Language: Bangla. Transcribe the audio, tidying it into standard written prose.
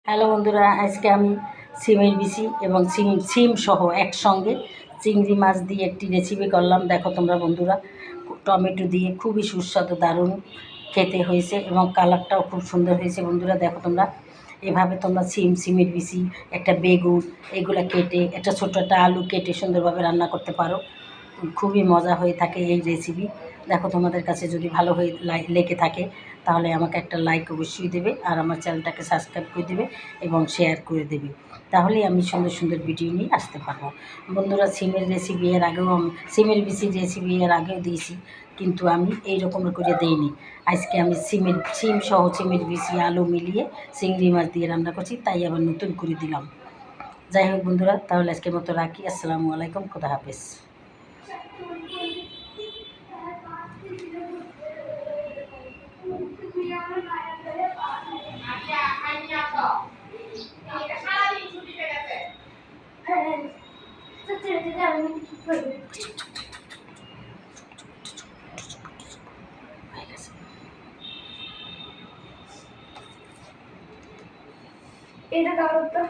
হ্যালো বন্ধুরা, আজকে আমি সিমের বিচি এবং সিম সহ একসঙ্গে চিংড়ি মাছ দিয়ে একটি রেসিপি করলাম। দেখো তোমরা বন্ধুরা, টমেটো দিয়ে খুবই সুস্বাদু দারুণ খেতে হয়েছে এবং কালারটাও খুব সুন্দর হয়েছে। বন্ধুরা দেখো তোমরা, এভাবে তোমরা সিমের বিচি, একটা বেগুন, এগুলো কেটে একটা ছোটো একটা আলু কেটে সুন্দরভাবে রান্না করতে পারো। খুবই মজা হয়ে থাকে এই রেসিপি। দেখো তোমাদের কাছে যদি ভালো হয়ে লেগে থাকে তাহলে আমাকে একটা লাইক অবশ্যই দেবে, আর আমার চ্যানেলটাকে সাবস্ক্রাইব করে দেবে এবং শেয়ার করে দেবে। তাহলেই আমি সুন্দর সুন্দর ভিডিও নিয়ে আসতে পারবো। বন্ধুরা, সিমের রেসিপি এর আগেও সিমের বিচির রেসিপি এর আগেও দিয়েছি, কিন্তু আমি এই রকম করে দিইনি। আজকে আমি সিম সহ সিমের বিচি আলু মিলিয়ে চিংড়ি মাছ দিয়ে রান্না করছি, তাই আবার নতুন করে দিলাম। যাই হোক বন্ধুরা, তাহলে আজকের মতো রাখি। আসসালামু আলাইকুম, খোদা হাফেজ। এটা কারণ তো